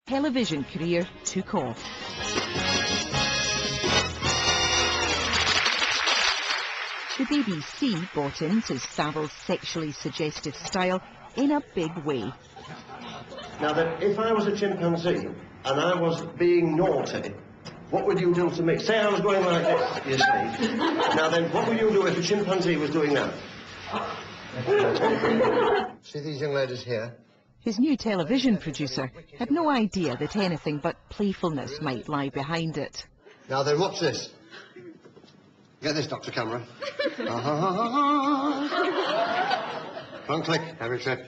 television career took off. The BBC bought into Savile's sexually suggestive style in a big way. Now then, if I was a chimpanzee and I was being naughty, what would you do to me? Say I was going like this, you see. Now then, what would you do if a chimpanzee was doing that? See these young ladies here? His new television producer had no idea that anything but playfulness might lie behind it. Now then, what's this? Get this, Dr. Cameron. One click every trip.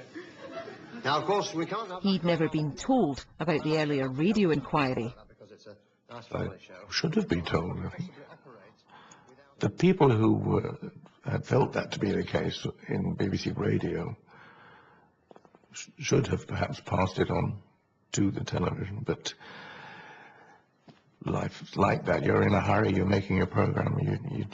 Now, of course, we can't have... He'd never been told about the earlier radio inquiry. I should have been told, I think. The people who had felt that to be the case in BBC Radio should have perhaps passed it on to the television, but life's like that. You're in a hurry, you're making a program,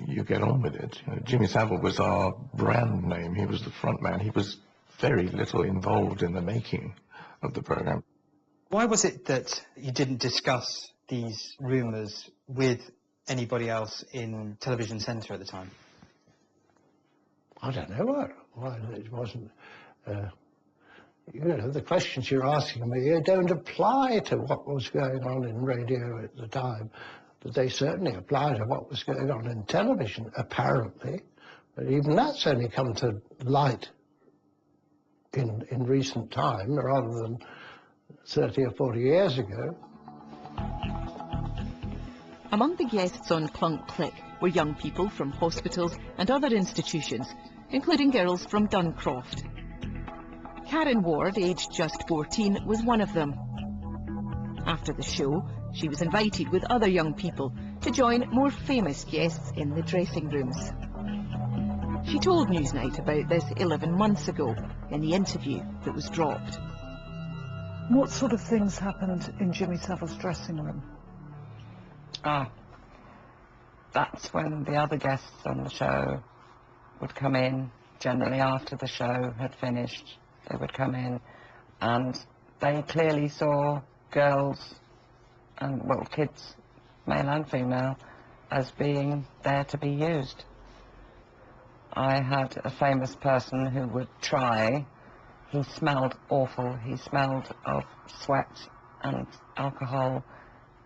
you get on with it. You know, Jimmy Savile was our brand name. He was the front man. He was very little involved in the making of the program. Why was it that you didn't discuss these rumours with anybody else in Television Centre at the time? I don't know why it wasn't. You know, the questions you're asking me don't apply to what was going on in radio at the time, but they certainly apply to what was going on in television, apparently. But even that's only come to light in recent time, rather than 30 or 40 years ago. Among the guests on Clunk Click were young people from hospitals and other institutions, including girls from Duncroft. Karen Ward, aged just 14, was one of them. After the show, she was invited with other young people to join more famous guests in the dressing rooms. She told Newsnight about this 11 months ago in the interview that was dropped. What sort of things happened in Jimmy Savile's dressing room? That's when the other guests on the show would come in, generally after the show had finished. They would come in and they clearly saw girls and, well, kids, male and female, as being there to be used. I had a famous person who would try. He smelled awful. He smelled of sweat and alcohol,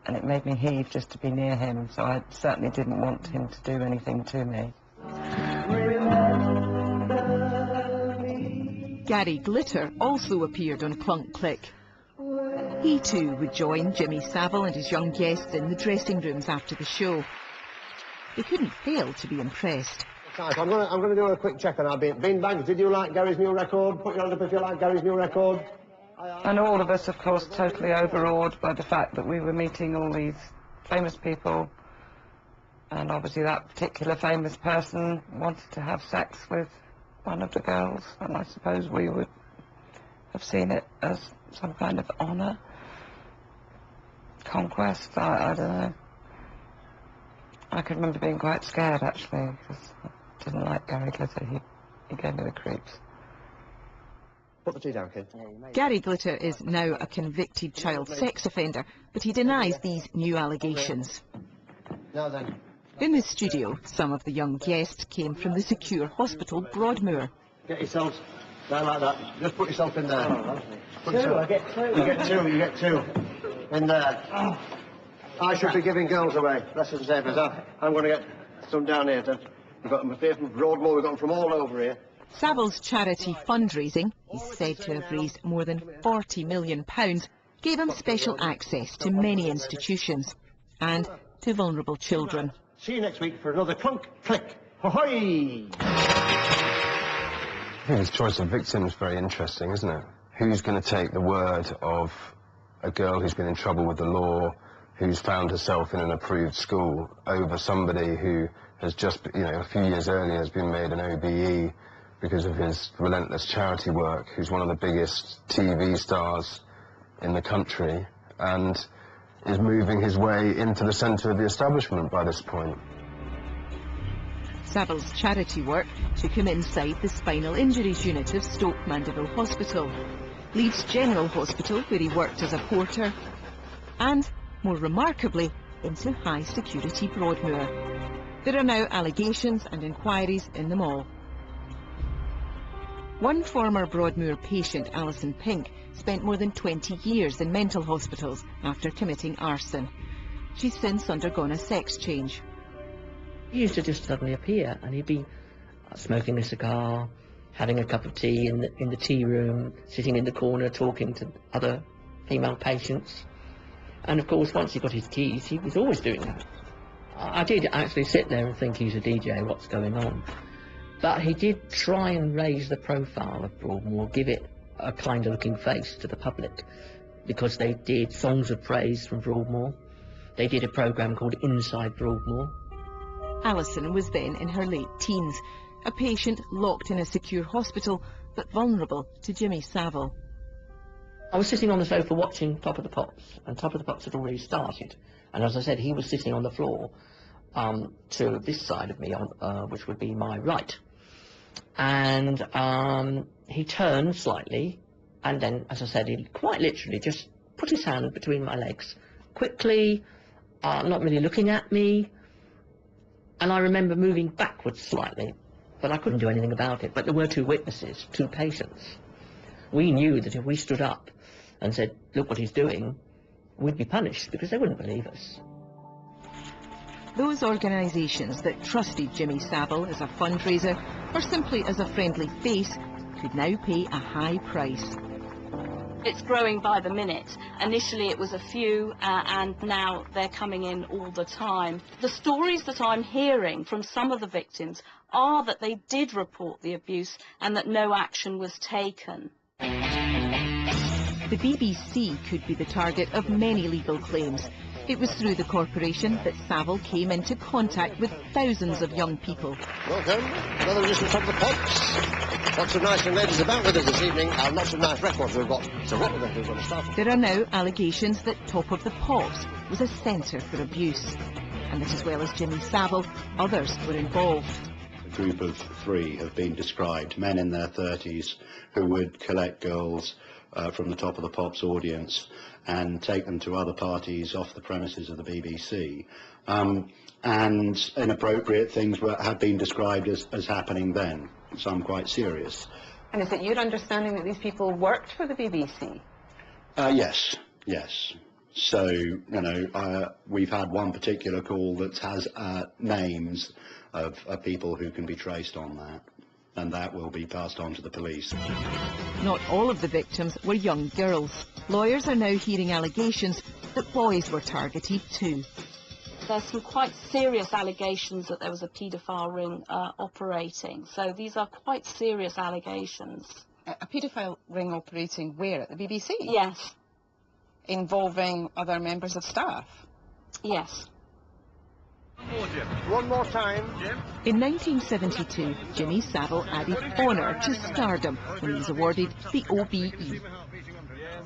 and it made me heave just to be near him, so I certainly didn't want him to do anything to me. Gary Glitter also appeared on Clunk Click. He too would join Jimmy Savile and his young guests in the dressing rooms after the show. They couldn't fail to be impressed. Right, I'm going to do a quick check on our beanbags. Did you like Gary's new record? Put your hand up if you like Gary's new record. And all of us, of course, totally overawed by the fact that we were meeting all these famous people. And obviously that particular famous person wanted to have sex with one of the girls. And I suppose we would have seen it as some kind of honour. Conquest, I don't know. I can remember being quite scared, actually, because I didn't like Gary Glitter. He gave me the creeps. Put the tea down, kid. Gary Glitter is now a convicted child sex offender, but he denies these new allegations. Now then. In the studio, some of the young guests came from the secure hospital Broadmoor. Get yourselves down like that. Just put yourself in there. I get two. You get two. In there. Oh. I should be giving girls away. Bless and save us. I'm going to get some down here. We've got them here from Broadmoor. We've got them from all over here. Savile's charity fundraising, he's said to have raised more than £40 million, gave him special access to many institutions and to vulnerable children. See you next week for another Clunk Click. Ahoy! I think his choice of victim is very interesting, isn't it? Who's going to take the word of a girl who's been in trouble with the law, who's found herself in an approved school, over somebody who has just, you know, a few years earlier has been made an OBE because of his relentless charity work, who's one of the biggest TV stars in the country, and is moving his way into the centre of the establishment by this point. Savile's charity work took him inside the spinal injuries unit of Stoke Mandeville Hospital. Leeds General Hospital, where he worked as a porter, and, more remarkably, into high security Broadmoor. There are now allegations and inquiries in them all. One former Broadmoor patient, Alison Pink, spent more than 20 years in mental hospitals after committing arson. She's since undergone a sex change. He used to just suddenly appear, and he'd be smoking a cigar, having a cup of tea in the tea room, sitting in the corner talking to other female patients. And of course, once he got his keys, he was always doing that. I did actually sit there and think, he's a DJ, what's going on? But he did try and raise the profile of Broadmoor, give it a kind of looking face to the public, because they did songs of praise from Broadmoor. They did a programme called Inside Broadmoor. Alison was then in her late teens, a patient locked in a secure hospital, but vulnerable to Jimmy Savile. I was sitting on the sofa watching Top of the Pops, and Top of the Pops had already started. And as I said, he was sitting on the floor to this side of me, which would be my right. And he turned slightly, and then, as I said, he quite literally just put his hand between my legs, quickly, not really looking at me. And I remember moving backwards slightly, but I couldn't do anything about it. But there were two witnesses, two patients. We knew that if we stood up and said, look what he's doing, we'd be punished, because they wouldn't believe us. Those organisations that trusted Jimmy Savile as a fundraiser, or simply as a friendly face, could now pay a high price. It's growing by the minute. Initially it was a few, and now they're coming in all the time. The stories that I'm hearing from some of the victims are that they did report the abuse and that no action was taken. The BBC could be the target of many legal claims. It was through the corporation that Savile came into contact with thousands of young people. Welcome, another edition of Top of the Pops. Lots of nice young ladies about with us this evening, and lots of nice records we've got. So what we're going to start with. There are now allegations that Top of the Pops was a centre for abuse, and that as well as Jimmy Savile, others were involved. A group of 3 have been described, men in their 30s, who would collect girls from the Top of the Pops audience and take them to other parties off the premises of the BBC. And inappropriate things had been described as happening then, some quite serious. And is it your understanding that these people worked for the BBC? Yes, yes. So, you know, we've had one particular call that has names of people who can be traced on that, and that will be passed on to the police. Not all of the victims were young girls. Lawyers are now hearing allegations that boys were targeted too. There's some quite serious allegations that there was a paedophile ring operating. So these are quite serious allegations. A paedophile ring operating where? At the BBC? Yes. Involving other members of staff? Yes. One more time, Jim. In 1972, Jimmy Savile added honour to stardom when he was awarded the OBE.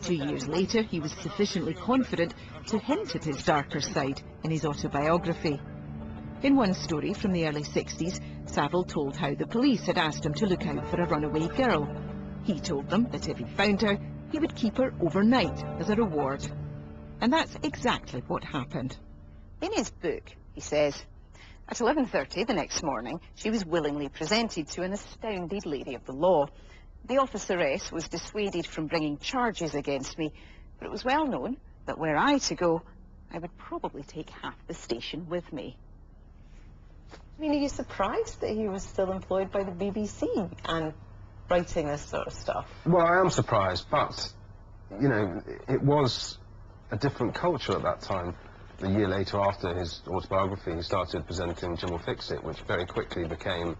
2 years later, he was sufficiently confident to hint at his darker side in his autobiography. In one story from the early 60s, Savile told how the police had asked him to look out for a runaway girl. He told them that if he found her, he would keep her overnight as a reward. And that's exactly what happened. In his book, he says, at 11:30 the next morning, she was willingly presented to an astounded lady of the law. The officeress was dissuaded from bringing charges against me, but it was well known that were I to go, I would probably take half the station with me. I mean, are you surprised that he was still employed by the BBC and writing this sort of stuff? Well, I am surprised, but, you know, it was a different culture at that time. A year later, after his autobiography, he started presenting Jim Will Fix It, which very quickly became,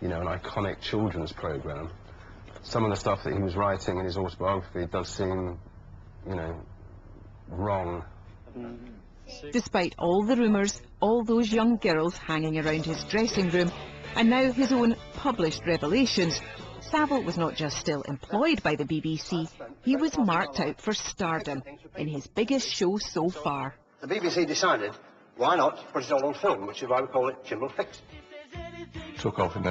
you know, an iconic children's programme. Some of the stuff that he was writing in his autobiography does seem, you know, wrong. Despite all the rumours, all those young girls hanging around his dressing room, and now his own published revelations, Savile was not just still employed by the BBC, he was marked out for stardom in his biggest show so far. The BBC decided, why not put it all on film, which is why we call it Jim Will Fix It. Took off in